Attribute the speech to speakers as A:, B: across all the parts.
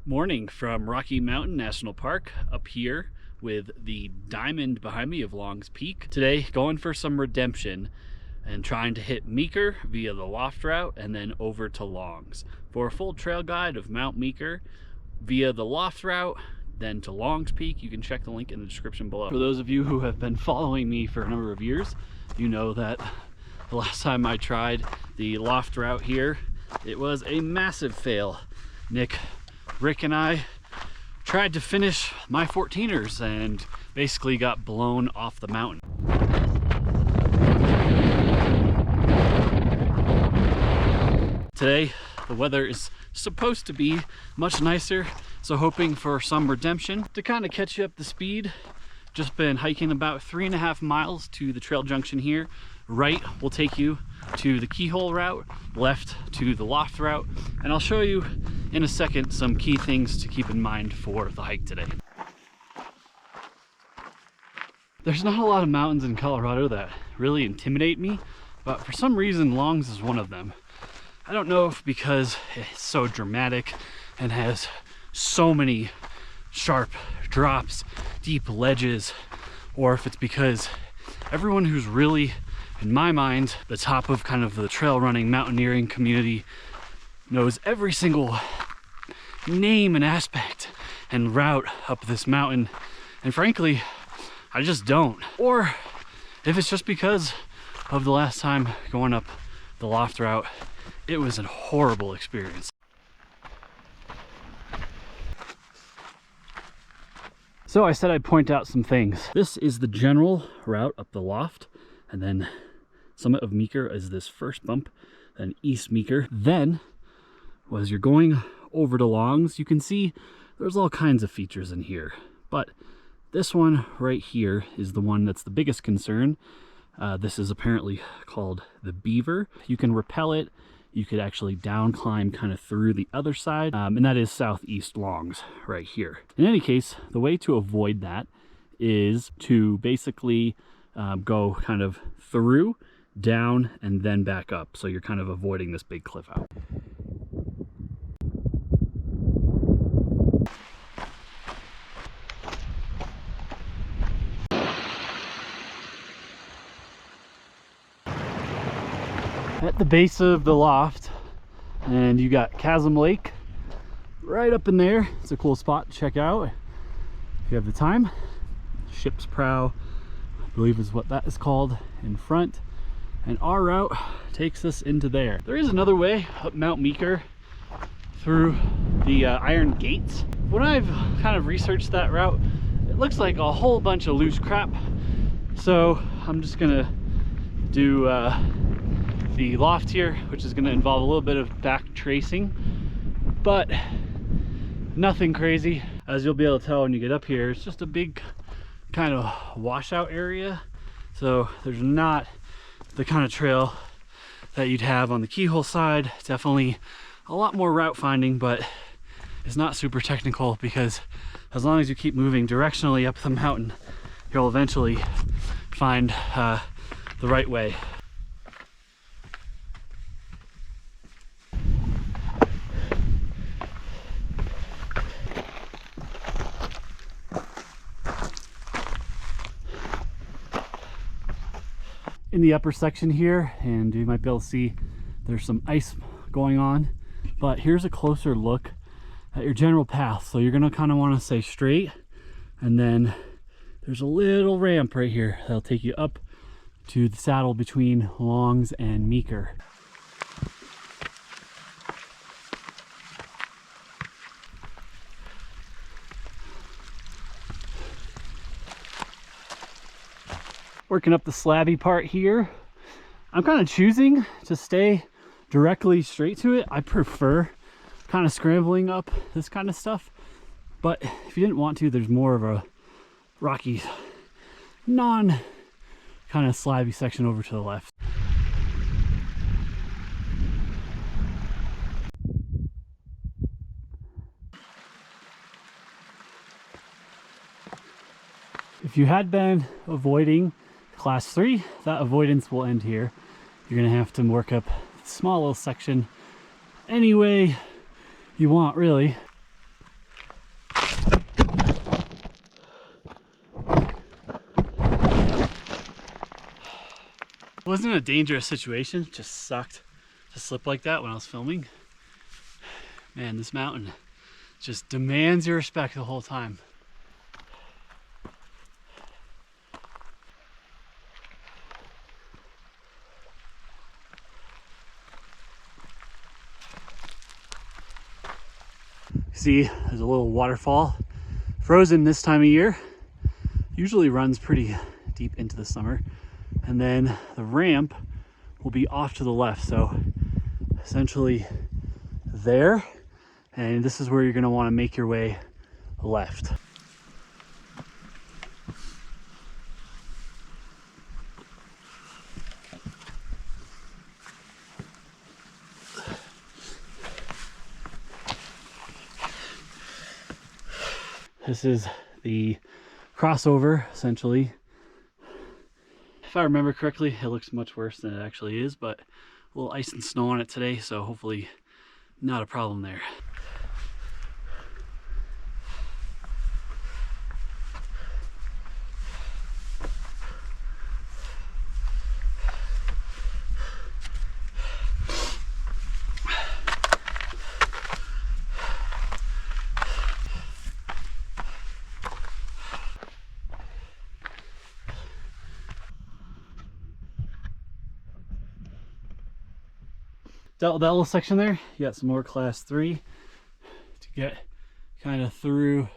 A: Morning from Rocky Mountain National Park up here with the diamond behind me of Long's Peak. Today going for some redemption and trying to hit Meeker via the Loft Route and then over to Long's. For a full trail guide of Mount Meeker via the Loft Route then to Long's Peak, you can check the link in the description below. For those of you who have been following me for a number of years, you know that the last time I tried the Loft Route here, it was a massive fail. Rick and I tried to finish my 14ers and basically got blown off the mountain. Today, the weather is supposed to be much nicer, so hoping for some redemption. To kind of catch you up to speed, just been hiking about 3.5 miles to the trail junction here. Right will take you to the Keyhole Route, left to the Loft Route, and I'll show you in a second some key things to keep in mind for the hike today. There's not a lot of mountains in Colorado that really intimidate me, but for some reason Long's is one of them. I don't know if because it's so dramatic and has so many sharp drops, deep ledges, or if it's because everyone who's really, in my mind, the top of kind of the trail running mountaineering community knows every single name and aspect and route up this mountain, and frankly I just don't. Or if it's just because of the last time going up the Loft Route, it was a horrible experience. So I said I'd point out some things. This is the general route up the Loft, and then summit of Meeker is this first bump, then East Meeker. Then, as you're going over to Long's, you can see there's all kinds of features in here. But this one right here is the one that's the biggest concern. This is apparently called the Beaver. You can rappel it. You could actually down climb kind of through the other side, and that is Southeast Long's right here. In any case, the way to avoid that is to basically go kind of through, down, and then back up. So you're kind of avoiding this big cliff out. At the base of the Loft, and you got Chasm Lake right up in there. It's a cool spot to check out if you have the time. Ship's Prow, I believe is what that is called, in front. And our route takes us into there. There is another way up Mount Meeker through the Iron Gates. When I've kind of researched that route, it looks like a whole bunch of loose crap. So I'm just gonna do the Loft here, which is going to involve a little bit of back tracing, but nothing crazy. As you'll be able to tell when you get up here, it's just a big kind of washout area, so there's not the kind of trail that you'd have on the Keyhole side. Definitely a lot more route finding, but it's not super technical, because as long as you keep moving directionally up the mountain, you'll eventually find the right way. In the upper section here, and you might be able to see there's some ice going on, but here's a closer look at your general path. So you're gonna kind of want to stay straight, and then there's a little ramp right here that'll take you up to the saddle between Long's and Meeker. Working up the slabby part here. I'm kind of choosing to stay directly straight to it. I prefer kind of scrambling up this kind of stuff, but if you didn't want to, there's more of a rocky, non kind of slabby section over to the left. If you had been avoiding Class 3, that avoidance will end here. You're gonna have to work up a small little section any way you want, really. wasn't a dangerous situation, just sucked to slip like that when I was filming. Man, this mountain just demands your respect the whole time. See, there's a little waterfall, frozen this time of year. Usually runs pretty deep into the summer. And then the ramp will be off to the left. So essentially there, and this is where you're gonna wanna make your way left. This is the crossover, essentially. If I remember correctly, it looks much worse than it actually is, but a little ice and snow on it today, so hopefully not a problem there. Dealt with that little section there. You got some more class 3 to get kind of through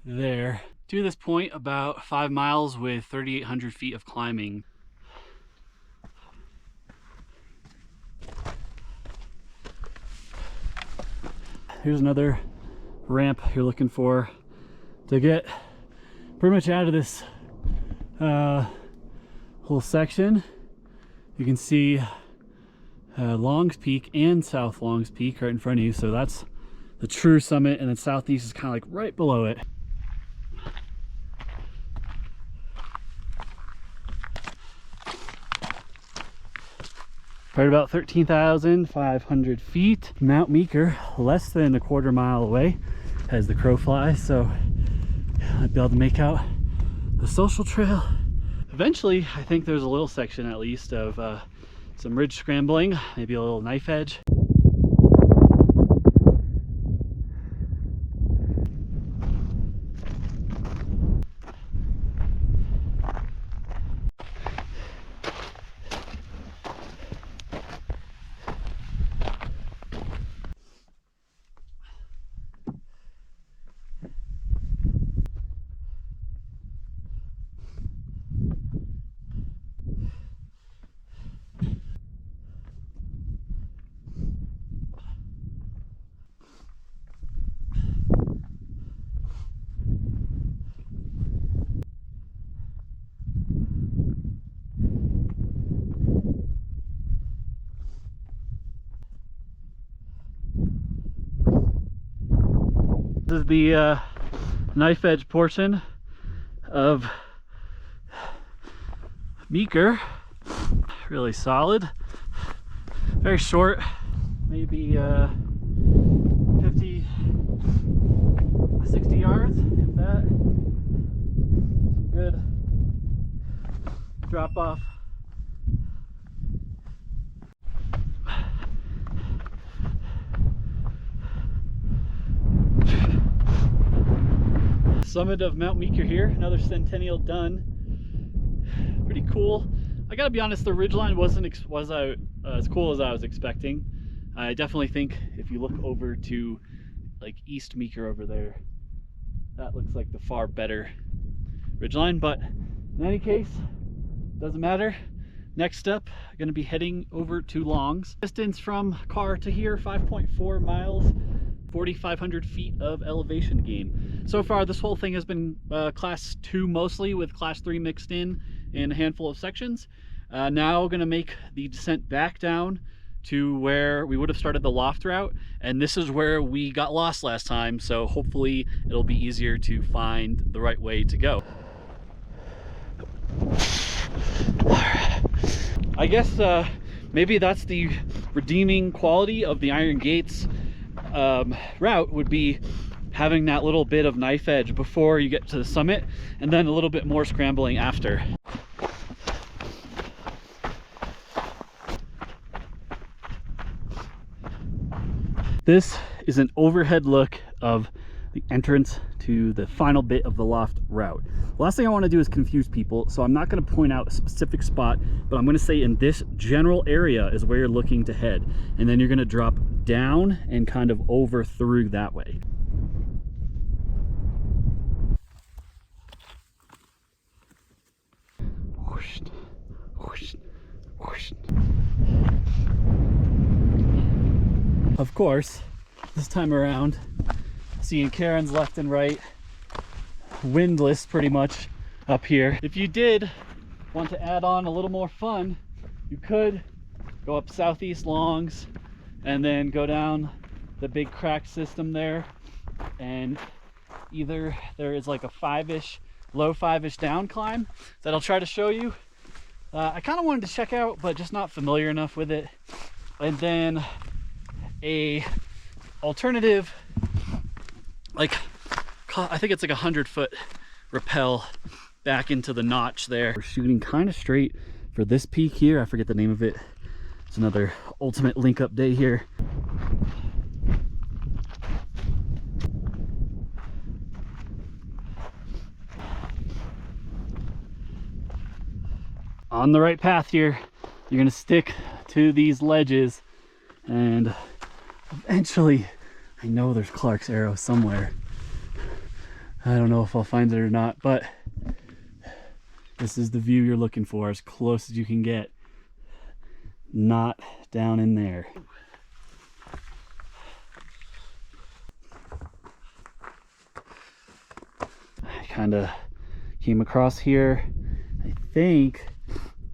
A: there. To this point, about 5 miles with 3,800 feet of climbing. Here's another ramp you're looking for to get pretty much out of this whole section. You can see Longs Peak and South Longs Peak right in front of you, so that's the true summit, and then southeast is kind of like right below it. Right about 13,500 feet. Mount Meeker, less than a quarter mile away as the crow flies, so I'll be able to make out the social trail. Eventually, I think there's a little section at least of some ridge scrambling, maybe a little knife edge. This is the knife edge portion of Meeker. Really solid, very short, maybe 50, 60 yards, if that. Good drop off. Summit of Mount Meeker here, another centennial done. Pretty cool. I gotta be honest, the ridgeline wasn't as cool as I was expecting. I definitely think if you look over to like East Meeker over there, that looks like the far better ridgeline, but in any case, doesn't matter. Next step, I'm gonna be heading over to Longs. Distance from car to here, 5.4 miles. 4,500 feet of elevation gain. So far, this whole thing has been class 2 mostly, with class 3 mixed in a handful of sections. Now going to make the descent back down to where we would have started the loft route, and this is where we got lost last time, so hopefully it'll be easier to find the right way to go. I guess maybe that's the redeeming quality of the Iron Gates route, would be having that little bit of knife edge before you get to the summit, and then a little bit more scrambling after. This is an overhead look of the entrance to the final bit of the loft route. The last thing I want to do is confuse people, so I'm not going to point out a specific spot, but I'm going to say in this general area is where you're looking to head, and then you're going to drop down and kind of over through that way. Whoosh, whoosh, whoosh. Of course, this time around, seeing Karen's left and right, windless pretty much up here. If you did want to add on a little more fun, you could go up Southeast Longs and then go down the big crack system there, and either there is like a low five-ish down climb that I'll try to show you. I kind of wanted to check out, but just not familiar enough with it. And then a alternative, like I think it's like 100-foot rappel back into the notch there. We're shooting kind of straight for this peak here. I forget the name of it. It's another ultimate link up day here. On the right path here. You're gonna stick to these ledges, and eventually, I know there's Clark's Arrow somewhere. I don't know if I'll find it or not, but this is the view you're looking for, as close as you can get. Not down in there. I kind of came across here. I think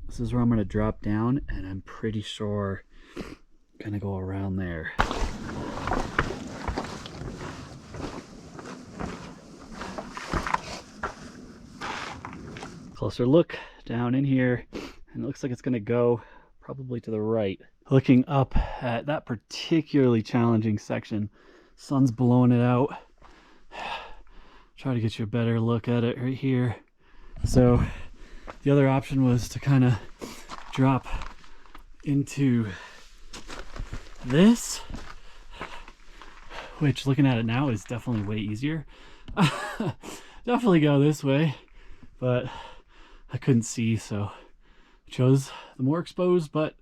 A: this is where I'm going to drop down, and I'm pretty sure I'm going to go around there. Closer look down in here, and it looks like it's going to go probably to the right. Looking up at that particularly challenging section, sun's blowing it out. Try to get you a better look at it right here. So the other option was to kind of drop into this, which looking at it now is definitely way easier. Definitely go this way, but I couldn't see, so I chose the more exposed but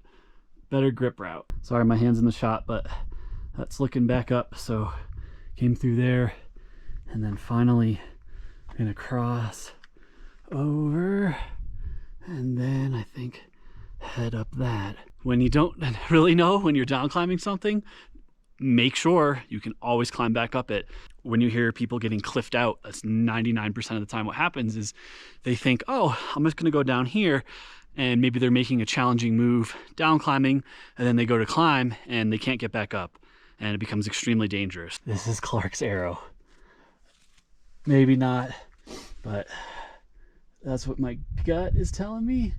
A: better grip route. Sorry, my hand's in the shot, but that's looking back up. So came through there, and then finally I'm gonna cross over, and then I think head up that. When you don't really know when you're down climbing something, make sure you can always climb back up it. When you hear people getting cliffed out, that's 99% of the time what happens is they think, oh, I'm just gonna go down here, and maybe they're making a challenging move down climbing, and then they go to climb and they can't get back up, and it becomes extremely dangerous. This is Clark's Arrow. Maybe not, but that's what my gut is telling me.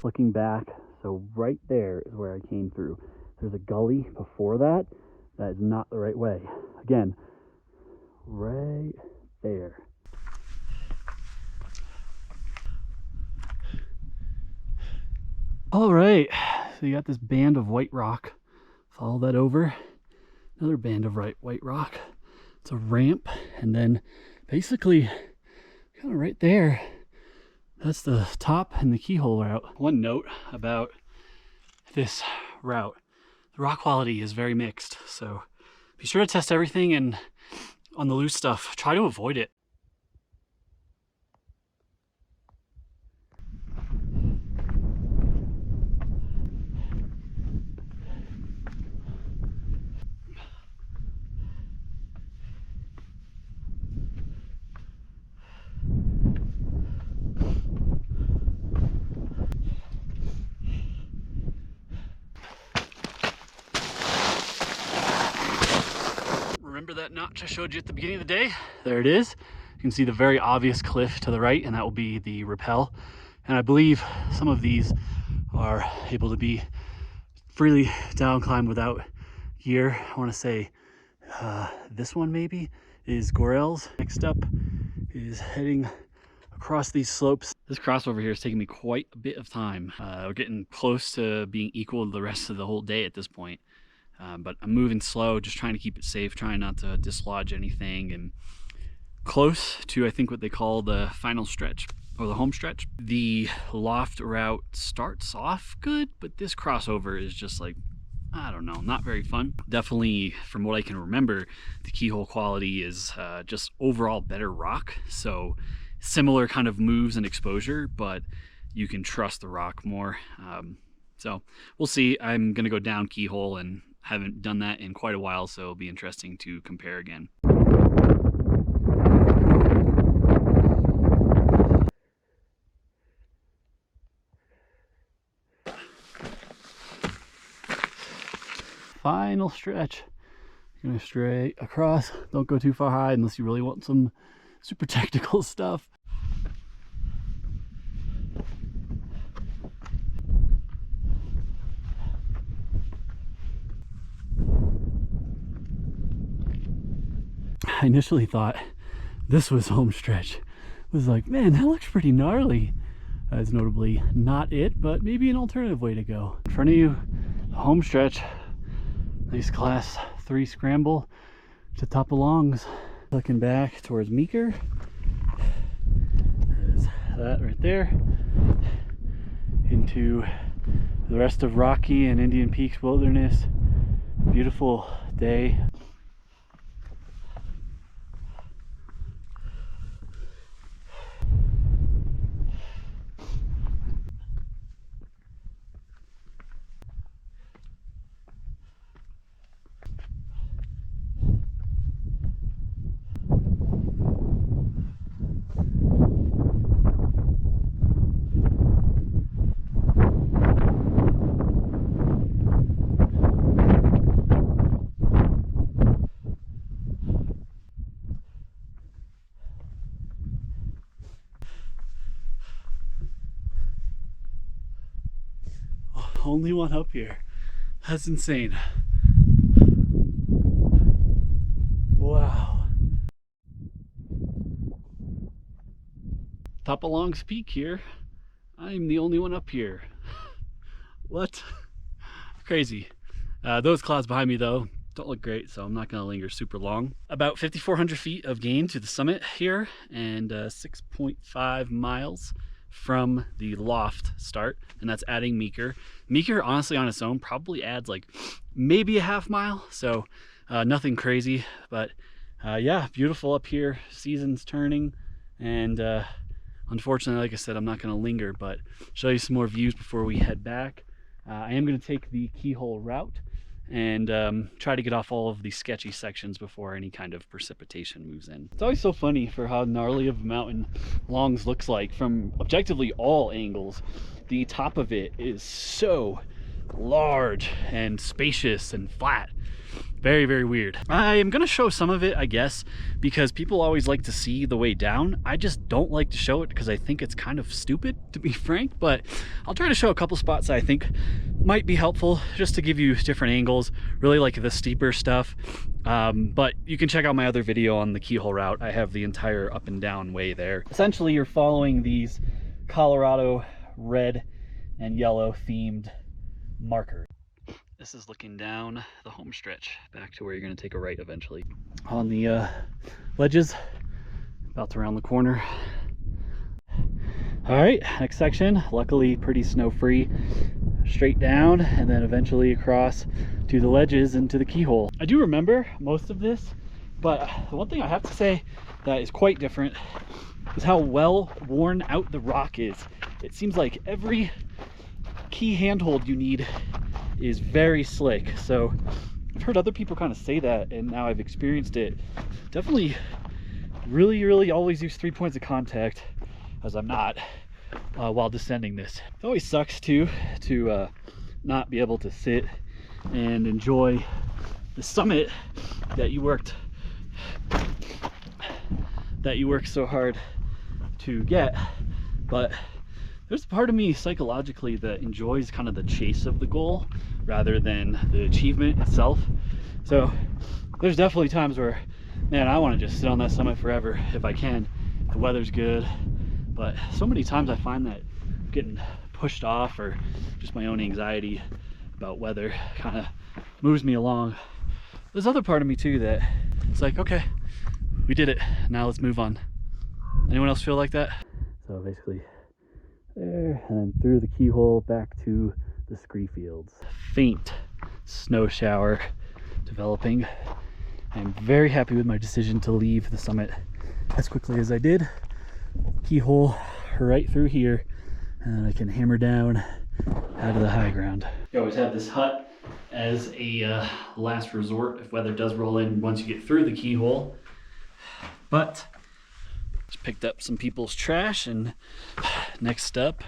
A: Looking back, so right there is where I came through. There's a gully before that. That is not the right way. Again, right there. All right, so you got this band of white rock. Follow that over. Another band of white rock. It's a ramp, and then basically kind of right there, that's the top and the Keyhole Route. One note about this route: the rock quality is very mixed, so be sure to test everything, and on the loose stuff, try to avoid it. Remember that notch I showed you at the beginning of the day? There it is. You can see the very obvious cliff to the right, and that will be the rappel. And I believe some of these are able to be freely down climb without gear. I want to say this one maybe is Gorel's. Next up is heading across these slopes. This crossover here is taking me quite a bit of time. We're getting close to being equal to the rest of the whole day at this point. But I'm moving slow, just trying to keep it safe, trying not to dislodge anything, and close to, I think, what they call the final stretch, or the home stretch. The loft route starts off good, but this crossover is just like, I don't know, not very fun. Definitely, from what I can remember, the keyhole quality is just overall better rock. So similar kind of moves and exposure, but you can trust the rock more. So we'll see. I'm gonna go down keyhole, and haven't done that in quite a while, so it'll be interesting to compare again. Final stretch. You're gonna straight across. Don't go too far high unless you really want some super technical stuff. I initially thought this was home stretch. I was like, man, that looks pretty gnarly. That's notably not it, but maybe an alternative way to go. In front of you, home stretch. Nice class 3 scramble to top of longs. Looking back towards Meeker. There's that right there. Into the rest of Rocky and Indian Peaks wilderness. Beautiful day. Only one up here. That's insane. Wow. Top of Long's Peak here. I'm the only one up here. What? Crazy. Those clouds behind me though don't look great, so I'm not going to linger super long. About 5,400 feet of gain to the summit here, and 6.5 miles from the loft start, and that's adding Meeker. Meeker, honestly, on its own probably adds like maybe a half mile, so nothing crazy, but yeah, beautiful up here. Season's turning, and unfortunately, like I said, I'm not going to linger, but show you some more views before we head back. I am going to take the Keyhole Route and try to get off all of these sketchy sections before any kind of precipitation moves in. It's always so funny for how gnarly of a mountain Longs looks like from objectively all angles. The top of it is so large and spacious and flat. Very, very weird. I am gonna show some of it, I guess, because people always like to see the way down. I just don't like to show it because I think it's kind of stupid, to be frank, but I'll try to show a couple spots that I think might be helpful just to give you different angles, really like the steeper stuff. But you can check out my other video on the Keyhole Route. I have the entire up and down way there. Essentially, you're following these Colorado red and yellow themed markers. This is looking down the home stretch back to where you're going to take a right eventually. On the ledges, about to round the corner. All right, next section, luckily pretty snow-free. Straight down and then eventually across to the ledges into the keyhole. I do remember most of this, but the one thing I have to say that is quite different is how well worn out the rock is. It seems like every key handhold you need is very slick. So I've heard other people kind of say that, and now I've experienced it. Definitely really always use 3 points of contact, as I'm not, while descending this. It always sucks too to not be able to sit and enjoy the summit that you worked so hard to get, but there's a part of me psychologically that enjoys kind of the chase of the goal rather than the achievement itself. So there's definitely times where, man, I want to just sit on that summit forever if I can. The weather's good, But so many times I find that getting pushed off, or just my own anxiety about weather, kind of moves me along. There's other part of me too that it's like, okay, we did it, now let's move on. Anyone else feel like that? So basically there, and then through the keyhole back to the scree fields. Faint snow shower developing. I'm very happy with my decision to leave the summit as quickly as I did. Keyhole right through here, and I can hammer down out of the high ground. You always have this hut as a last resort if weather does roll in once you get through the keyhole. But just picked up some people's trash, and next up,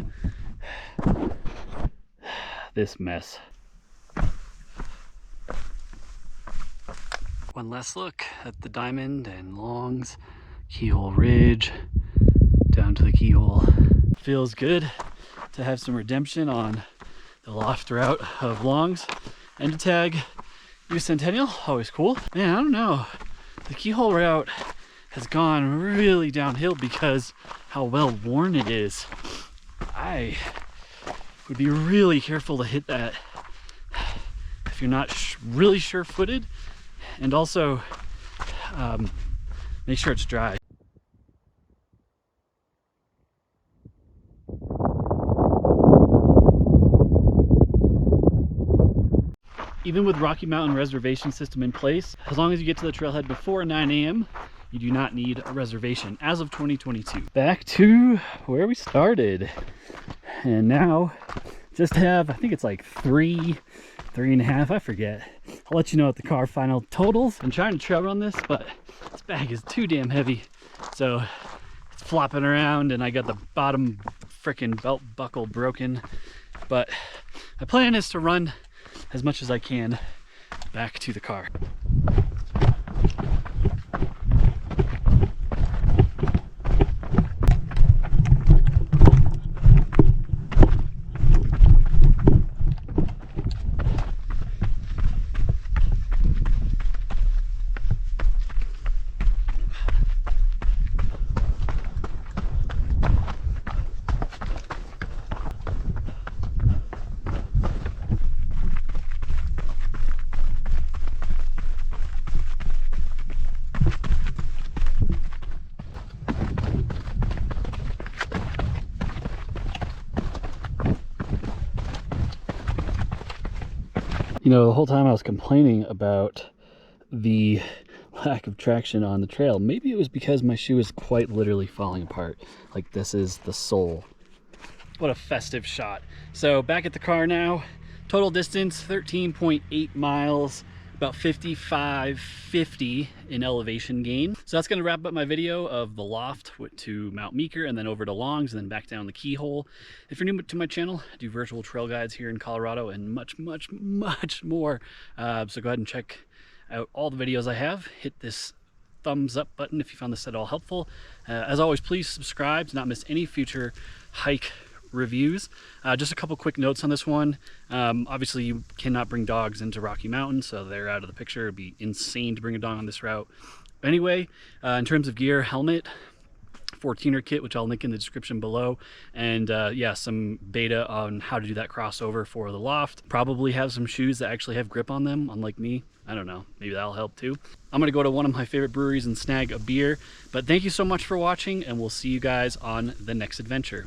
A: this mess. One last look at the Diamond and Longs, Keyhole Ridge, down to the keyhole. Feels good to have some redemption on the loft route of Longs, and to tag U Centennial, always cool. Man, I don't know, the keyhole route has gone really downhill because how well worn it is. I would be really careful to hit that if you're not really sure-footed, and also make sure it's dry. Even with Rocky Mountain reservation system in place, as long as you get to the trailhead before 9 a.m., you do not need a reservation as of 2022. Back to where we started. And now just have, I think it's like three and a half, I forget. I'll let you know at the car final totals. I'm trying to trail run this, but this bag is too damn heavy. So it's flopping around, and I got the bottom frickin' belt buckle broken. But my plan is to run as much as I can back to the car. You know, the whole time I was complaining about the lack of traction on the trail, maybe it was because my shoe is quite literally falling apart. Like, this is the sole. What a festive shot. So back at the car now, total distance 13.8 miles, about 50 in elevation gain. So that's gonna wrap up my video of the loft to Mount Meeker, and then over to Longs, and then back down the Keyhole. If you're new to my channel, I do virtual trail guides here in Colorado and much more. So go ahead and check out all the videos I have. Hit this thumbs up button if you found this at all helpful. As always, please subscribe to not miss any future hike reviews. Just a couple quick notes on this one. Obviously you cannot bring dogs into Rocky Mountain, so they're out of the picture. It'd be insane to bring a dog on this route. Anyway, in terms of gear, helmet, 14er kit, which I'll link in the description below, and yeah, some beta on how to do that crossover for the loft. Probably have some shoes that actually have grip on them, unlike me. I don't know, maybe that'll help too. I'm gonna go to one of my favorite breweries and snag a beer, but thank you so much for watching, and we'll see you guys on the next adventure.